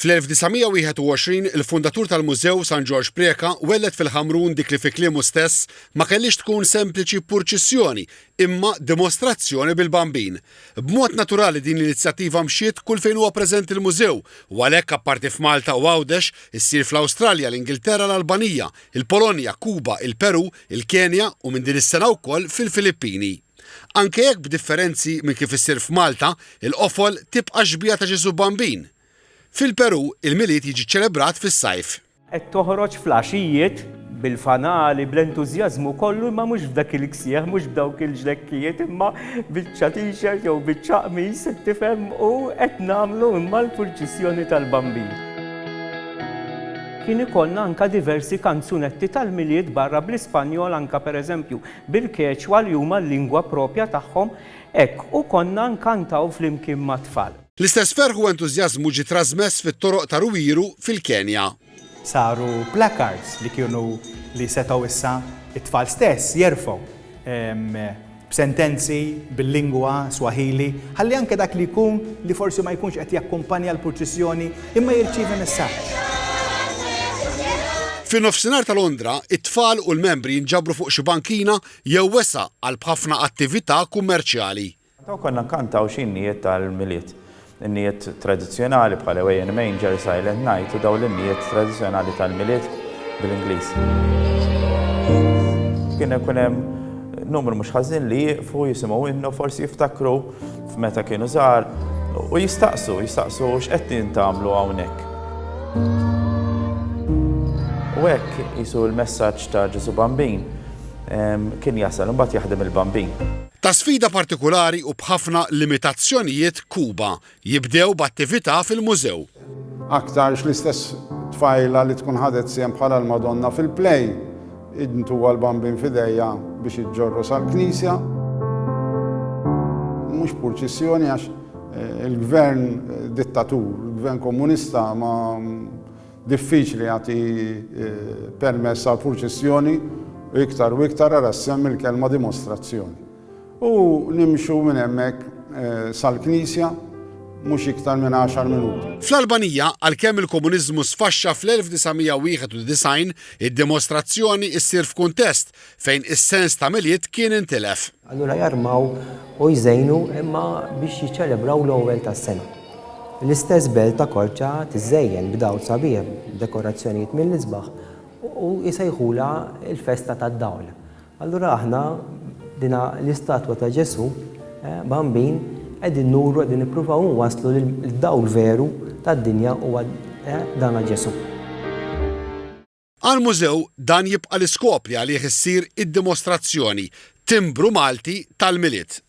Fl-1921 il-fundatur tal-Mużew San George Preka wellet fil-Ħamrun dik li fi kliemu stess ma kellix tkun sempliċi purċissjoni imma dimostrazzjoni bil-bambin. B'mod naturali din l-inizjattiva mxiet kull fejn huwa preżenti il-mużew u għalhekk apparti f'Malta u Għawdex issir fl-Awstralja, l-Ingilterra, l-Albanija, il-Polonja, Kuba, il-Peru, il-Kenja u minn din is-sena wkoll fil-Filippini. Anke jekk b'differenzi minn kif issir f'Malta, il-qofol tibqa' xbija ta' Ġesu Bambin. Fil-Peru, il-miliet jiġi ċelebrat fis-sajf. Qed toħroġ flaxijiet bil-fanali, bl-entużjażmu kollu, imma mhux f'dak il-ksieħ, mhux b'dawk il-ġlekkijiet, imma biċċa t-shirt jew biċċa qmis, tifhem, u qed nagħmlu imma l-purċissjoni tal-Bambin. Kien ikollna anke diversi kanzunetti tal-miliet barra bl-Ispanjol anke pereżempju bil-Keċwa li huma l-lingwa proprja tagħhom hekk u konna nkantaw flimkien mat-tfal. L-istess ferħu entużjażmu ġie trasmess fit-toroq ta' Ruwiru fil-Kenja. Saru placards li kienu li setgħu issa it-tfal stess jerfgħu b'sentenzi bil-lingwa Swahili, ħalli anke dak li jkun li forsi ma jkunx qed jakkumpanja l-purċissjoni imma jirċievi messaġġ. Fin-nofsinhar ta' Londra, it-tfal u l-membri jinġabru fuq xi bankina jew wesa' għal b'ħafna attività kummerċjali. Konna nkantaw xi nijiet tal-miliet. N-nijiet tradizzjonali bħal Away in a Manger, Silent Night u dawn l-nijiet tradizzjonali tal-miliet bil-Ingliż. Kien hemm numru mhux ħażin li jieqfu jisimgħu innu forsi jiftakru f'meta kienu żgħar u jistaqsu x'qed tagħmlu hawnhekk. U hekk qisu l-messaġġ ta' Ġesu Bambin kien jasal imbagħad jaħdem il-Bambin. Ta' sfida partikulari u b'ħafna limitazzjonijiet Kuba jibdew b'attività fil-mużew. Aktar l-istess tfajla li tkun ħadet siem bħala l-Madonna fil-play, intu għal-Bambin fidejja biex iġġorru sal-Knisja. Mhux purċissjoni għax il-gvern dittatur, il-gvern komunista ma diffiċli jagħti permess għal purċissjoni u iktar arassem il-kelma dimostrazzjoni. U nimxu minn hemmhekk sal-Knisja mhux iktar minn 10 minuti. Fl-Albanija, għalkemm il-komuniżmu sfaxxa fl-1991, id-dimostrazzjoni ssir f'kuntest fejn is-sens ta' miliet kien intilef. Allura jarmaw u jżejnu imma biex jiċċelebraw l-ewwel tas-sena. L-istess belt ta' korċa tiżejjen b'dawl sabiħ, dekorazzjonijiet mill-isbaħ u jsejħula l-festa tad-dawl. Allura aħna dina l-istatwa ta' Ġesu Bambin qegħdin nuru qegħdin nippruvaw waslu l-dawl veru tad-dinja u dan Ġesu. Għal-mużew dan jibqa' l-iskop li għalih issir id-dimostrazzjoni timbru Malti tal-miliet.